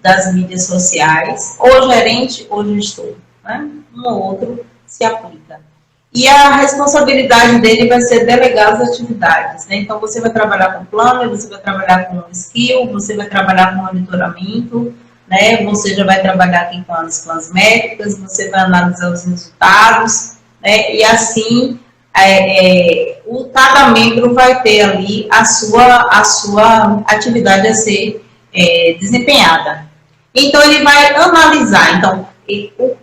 B: das mídias sociais, ou gerente ou gestor, né? Um ou outro se aplica. E a responsabilidade dele vai ser delegar as atividades, né? Então, você vai trabalhar com plano, você vai trabalhar com skill, você vai trabalhar com monitoramento, né? Você já vai trabalhar aqui com as métricas, você vai analisar os resultados, né? E assim, cada membro vai ter ali a sua atividade a ser desempenhada. Então, ele vai analisar, então,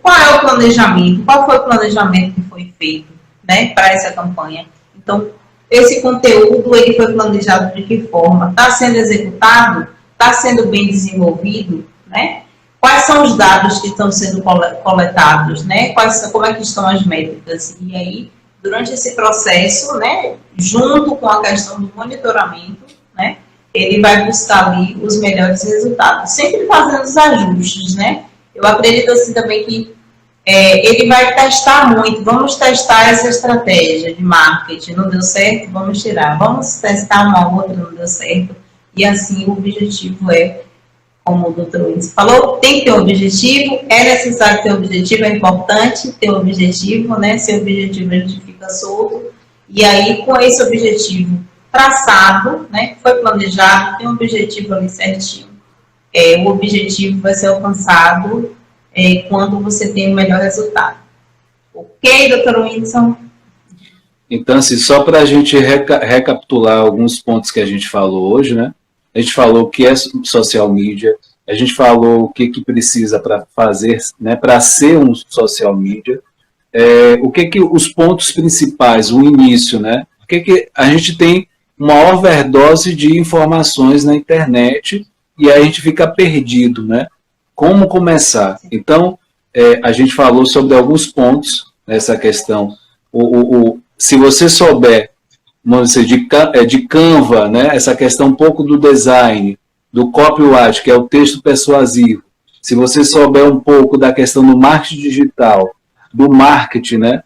B: qual é o planejamento, qual foi o planejamento que foi feito, né, para essa campanha. Então, esse conteúdo, ele foi planejado de que forma? Está sendo executado? Está sendo bem desenvolvido? Né? Quais são os dados que estão sendo coletados? Né? Como é que estão as métricas? E aí, durante esse processo, né, junto com a questão do monitoramento, né, ele vai buscar ali os melhores resultados, sempre fazendo os ajustes, né? Eu acredito assim também que ele vai testar muito, vamos testar essa estratégia de marketing, não deu certo, vamos tirar, vamos testar uma outra, não deu certo, e assim o objetivo como o Dr. Whindersson falou, tem que ter um objetivo, é necessário ter um objetivo, é importante ter um objetivo, né? Sem objetivo a gente fica solto, e aí com esse objetivo traçado, né, foi planejado, tem um objetivo ali certinho, o objetivo vai ser alcançado quando você tem o melhor resultado. Ok, doutor Whindersson?
A: Então, assim, só para a gente recapitular alguns pontos que a gente falou hoje, né? A gente falou o que é social media, a gente falou o que precisa para fazer, né, para ser um social media, o que os pontos principais, o início, né? O que a gente tem uma overdose de informações na internet e aí a gente fica perdido, né? Como começar? Então, a gente falou sobre alguns pontos nessa questão. Se você souber, vamos dizer, de Canva, né? Essa questão um pouco do design, do copyright, que é o texto persuasivo. Se você souber um pouco da questão do marketing digital, do marketing, né?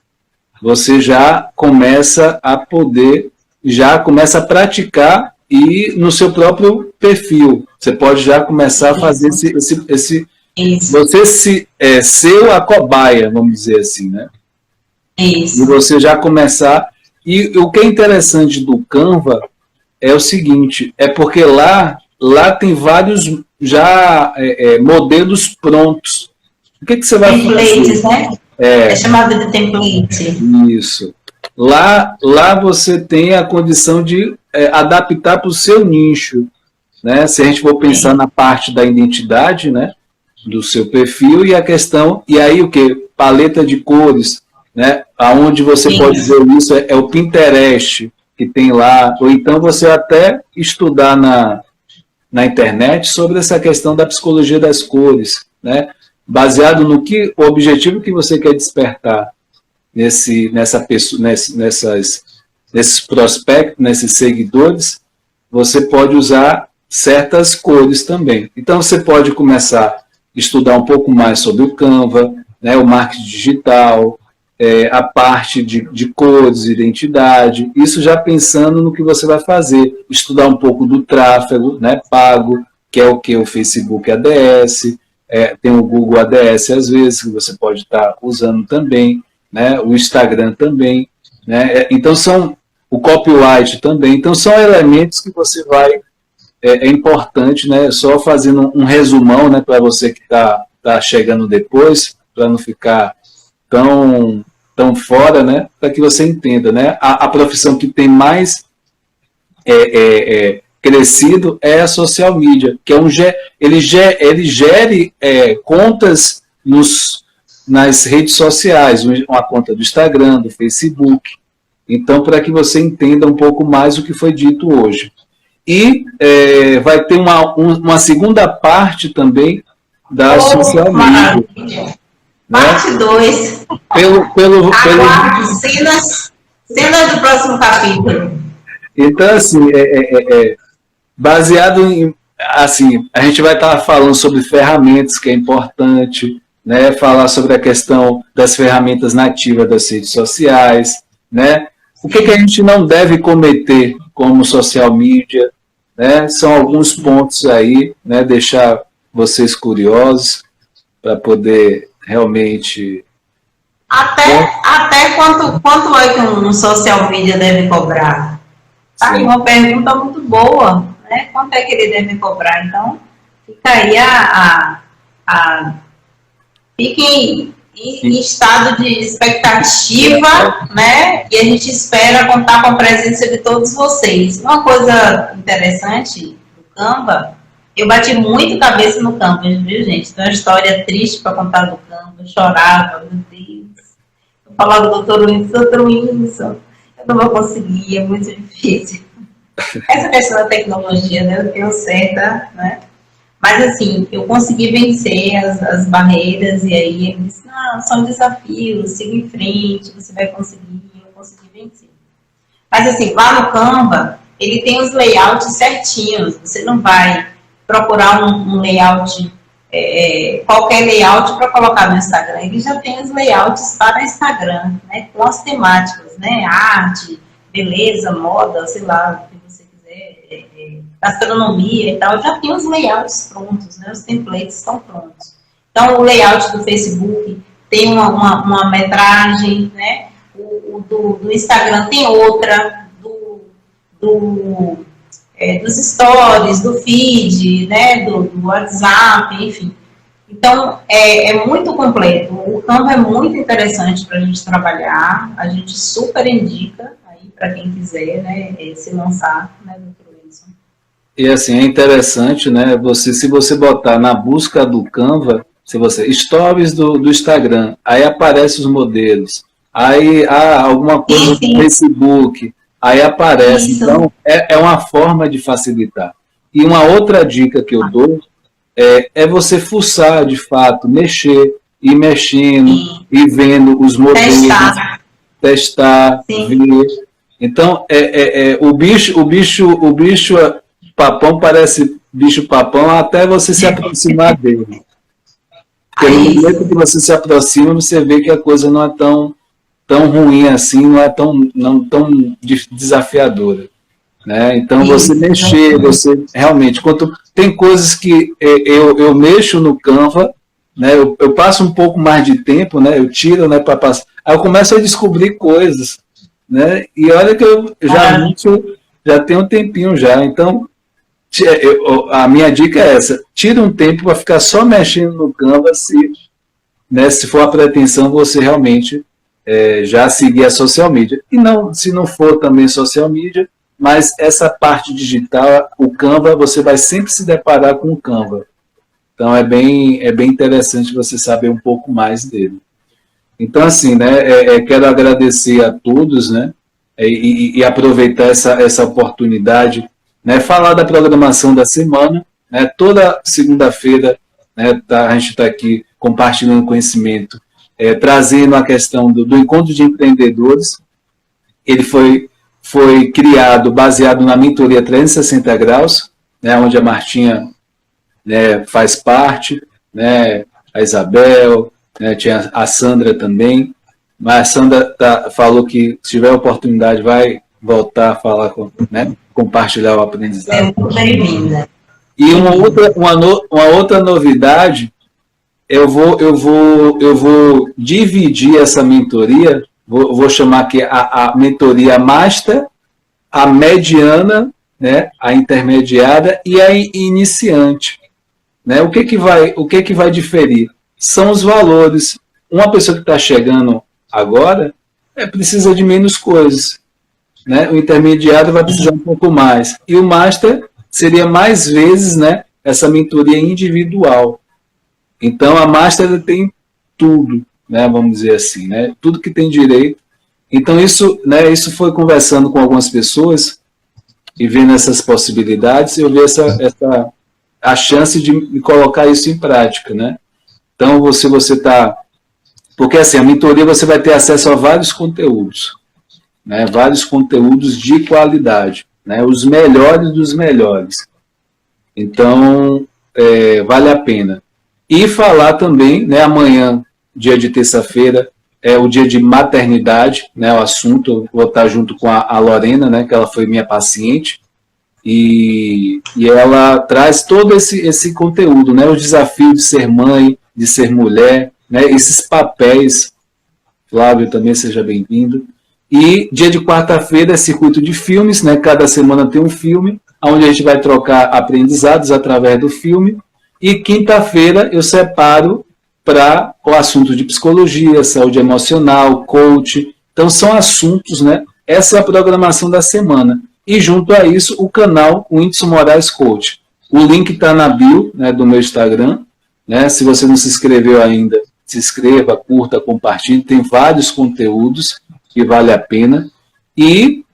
A: Você já começa a poder, já começa a praticar e no seu próprio perfil. Você pode já começar a fazer esse você ser a cobaia, vamos dizer assim, né? Isso. E você já começar. E o que é interessante do Canva é o seguinte, é porque lá tem vários já modelos prontos. O que você vai fazer?
B: Templates, né? É chamado de template.
A: Isso. Lá você tem a condição de adaptar para o seu nicho, né? Se a gente for pensar na parte da identidade, né? Do seu perfil e a questão, e aí o que? Paleta de cores, né? Aonde você pode ver isso é o Pinterest que tem lá, ou então você até estudar na internet sobre essa questão da psicologia das cores, né? Baseado no o objetivo que você quer despertar nesses prospectos, nesses seguidores, você pode usar certas cores também. Então você pode começar a estudar um pouco mais sobre o Canva, né, o marketing digital, a parte de cores, identidade, isso já pensando no que você vai fazer, estudar um pouco do tráfego, né, pago, que é o que? O Facebook ADS, tem o Google ADS às vezes, que você pode estar usando também, né, o Instagram também, né, então o copyright também, então são elementos que você vai, é importante, né, só fazendo um resumão, né, para você que está chegando depois, para não ficar tão fora, né, para que você entenda, né, a profissão que tem mais crescido é a social media, que ele gere contas nas redes sociais, uma conta do Instagram, do Facebook, então para que você entenda um pouco mais o que foi dito hoje. E vai ter uma segunda parte também da social media.
B: Parte 2. Aguarde cenas do próximo capítulo.
A: Então, assim, baseado em... Assim, a gente vai estar falando sobre ferramentas, que é importante, né? Falar sobre a questão das ferramentas nativas das redes sociais, né? O que a gente não deve cometer como social media, né? São alguns pontos aí, né? Deixar vocês curiosos para poder realmente...
B: Até quanto é que um social media deve cobrar? Tá aí uma pergunta muito boa, né? Quanto é que ele deve cobrar? Então, fica aí fiquem em estado de expectativa, né? E a gente espera contar com a presença de todos vocês. Uma coisa interessante do Canva, eu bati muito cabeça no Canva, viu, gente? Tem uma história triste para contar do Canva, eu chorava, meu Deus. Eu falava do doutor Whindersson, eu não vou conseguir, é muito difícil. Essa questão da tecnologia, né, eu tenho certa, né? Mas assim, eu consegui vencer as barreiras e aí ele disse, não, são desafios, siga em frente, você vai conseguir, eu consegui vencer. Mas assim, lá no Canva, ele tem os layouts certinhos, você não vai procurar um layout, qualquer layout para colocar no Instagram, ele já tem os layouts para Instagram, né, com as temáticas, né, arte, beleza, moda, sei lá, o que você quiser, gastronomia e tal, já tem os layouts prontos, né, os templates estão prontos. Então, o layout do Facebook tem uma metragem, né, o do Instagram tem outra, do dos stories, do feed, né, do WhatsApp, enfim. Então, é muito completo. O Canva é muito interessante para a gente trabalhar. A gente super indica aí para quem quiser, né, se lançar, né, doutor Wilson.
A: E assim, é interessante, né? Se você botar na busca do Canva, se você stories do Instagram, aí aparece os modelos, aí alguma coisa
B: Sim, sim.
A: no Facebook, aí aparece.
B: Isso.
A: Então, é uma forma de facilitar. E uma outra dica que eu dou é você fuçar de fato, mexer, ir mexendo,
B: Sim.
A: ir vendo os modelos, testar,
B: Sim.
A: ver. Então, o bicho papão parece bicho papão até você se aproximar dele. Porque no momento que você se aproxima, você vê que a coisa não é tão ruim assim, não é tão desafiadora. Né? Então, você mexer, você realmente... Tem coisas que eu mexo no Canva, né? Eu passo um pouco mais de tempo, né? Eu tiro, né, para passar. Aí eu começo a descobrir coisas, né? E olha que eu já tenho um tempinho já. Então, a minha dica é essa: tira um tempo para ficar só mexendo no Canva, se for a pretensão você realmente já seguir a social media. E não, se não for também social media, mas essa parte digital, o Canva, você vai sempre se deparar com o Canva. Então é bem interessante você saber um pouco mais dele. Então, assim, né, quero agradecer a todos, né, e aproveitar essa oportunidade, né, falar da programação da semana, né, toda segunda-feira, né, a gente está aqui compartilhando conhecimento, trazendo a questão do encontro de empreendedores. Ele foi criado baseado na mentoria 360 graus, né, onde a Martinha, né, faz parte, né, a Isabel, né, tinha a Sandra também, mas a Sandra falou que se tiver oportunidade vai voltar a falar, né, compartilhar o aprendizado.
B: É muito bem-vinda.
A: E uma outra novidade, eu vou dividir essa mentoria, vou chamar aqui a mentoria master, a mediana, né, a intermediária e a iniciante. Né? O que vai diferir? São os valores. Uma pessoa que está chegando agora precisa de menos coisas. Né? O intermediário vai precisar um pouco mais. E o master seria mais vezes, né, essa mentoria individual. Então, a master tem tudo, né, vamos dizer assim, né, tudo que tem direito. Então, isso foi conversando com algumas pessoas e vendo essas possibilidades, eu vi a chance de colocar isso em prática, né? Então, você está... Porque, assim, a mentoria você vai ter acesso a vários conteúdos, né? Vários conteúdos de qualidade, né? Os melhores dos melhores. Então, vale a pena. E falar também, né, amanhã, dia de terça-feira, é o dia de maternidade, né, o assunto, eu vou estar junto com a Lorena, né, que ela foi minha paciente, e ela traz todo esse conteúdo, né, o desafio de ser mãe, de ser mulher, né, esses papéis. Flávio, também seja bem-vindo. E dia de quarta-feira é circuito de filmes, né, cada semana tem um filme, onde a gente vai trocar aprendizados através do filme, e quinta-feira eu separo para o assunto de psicologia, saúde emocional, coach. Então, são assuntos, né? Essa é a programação da semana. E, junto a isso, o canal Whindersson Moraes Coach. O link está na bio, né, do meu Instagram. Né? Se você não se inscreveu ainda, se inscreva, curta, compartilhe. Tem vários conteúdos que vale a pena. E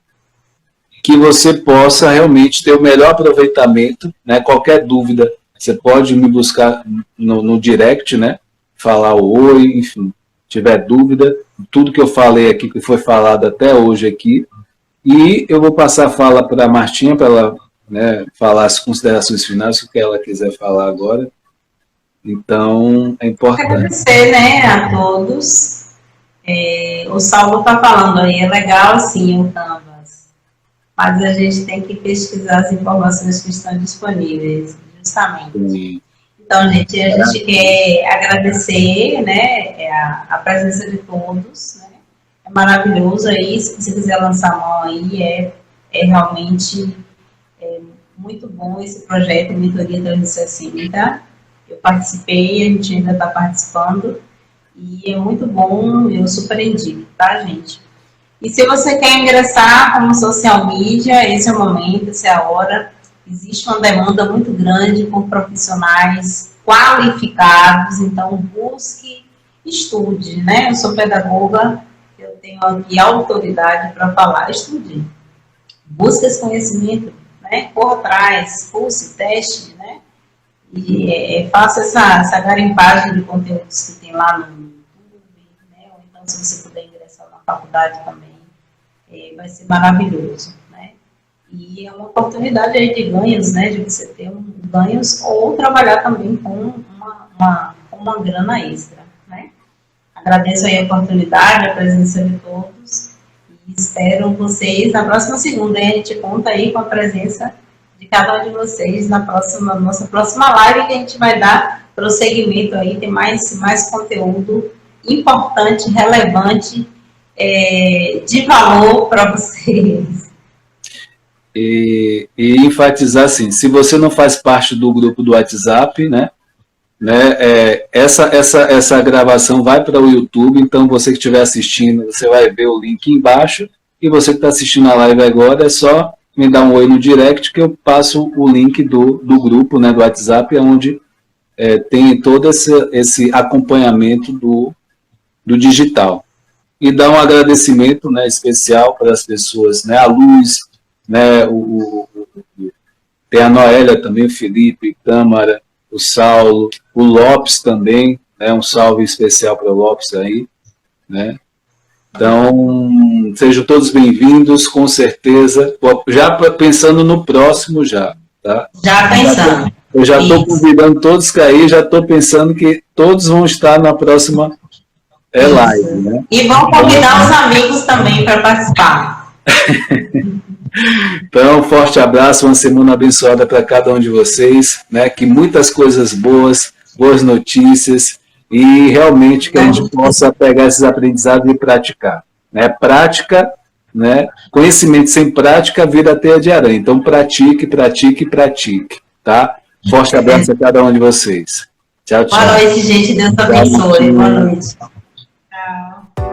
A: que você possa realmente ter o melhor aproveitamento. Né? Qualquer dúvida, você pode me buscar no direct, né? Falar o oi, enfim, tiver dúvida, tudo que eu falei aqui, que foi falado até hoje aqui, e eu vou passar a fala para a Martinha, para ela, né, falar as considerações finais, o que ela quiser falar agora. Então, é importante.
B: Agradecer, né, a todos. O Saulo está falando aí, é legal sim o Canvas, mas a gente tem que pesquisar as informações que estão disponíveis, justamente. Sim. Então, gente, a gente quer agradecer, né, a presença de todos, né? É maravilhoso aí, se você quiser lançar a mão aí, é realmente muito bom esse projeto, Mentoria Transracímica. Eu participei, a gente ainda está participando, e é muito bom, eu super indico, tá, gente? E se você quer ingressar como social media, esse é o momento, essa é a hora. Existe uma demanda muito grande por profissionais qualificados, então busque, estude, né? Eu sou pedagoga, eu tenho aqui autoridade para falar, estude. Busque esse conhecimento, né? Corra atrás, pulse, teste, né? E faça essa garimpagem de conteúdos que tem lá no YouTube, né? Ou então, se você puder ingressar na faculdade também, vai ser maravilhoso, né? E é uma oportunidade aí de ganhos, né? De você ter ganhos ou trabalhar também com uma grana extra, né? Agradeço aí a oportunidade, a presença de todos e espero vocês na próxima segunda, hein? A gente conta aí com a presença de cada um de vocês na nossa próxima live, que a gente vai dar prosseguimento aí, tem mais conteúdo importante, relevante, de valor para vocês.
A: E enfatizar assim, se você não faz parte do grupo do WhatsApp, né, essa gravação vai para o YouTube, então você que estiver assistindo, você vai ver o link embaixo, e você que está assistindo a live agora, é só me dar um oi no direct que eu passo o link do grupo, né, do WhatsApp, onde tem todo esse acompanhamento do digital. E dar um agradecimento, né, especial para as pessoas, né, a Luz, né, tem a Noélia também, o Felipe, Câmara, o Saulo, o Lopes também, né, um salve especial para o Lopes aí, né. Então, sejam todos bem-vindos, com certeza, já pensando no próximo já, tá?
B: Já pensando.
A: Eu já estou convidando todos que aí, já estou pensando que todos vão estar na próxima live, né?
B: E vão convidar os amigos também para participar.
A: Então, um forte abraço, uma semana abençoada para cada um de vocês, né? Que muitas coisas boas notícias, e realmente que a gente possa pegar esses aprendizados e praticar, né? Prática, né? Conhecimento sem prática vira teia de aranha. Então, pratique, pratique, pratique, tá? Forte abraço a cada um de vocês. Tchau, tchau.
B: Boa noite, gente. Deus abençoe. Boa noite. Tchau.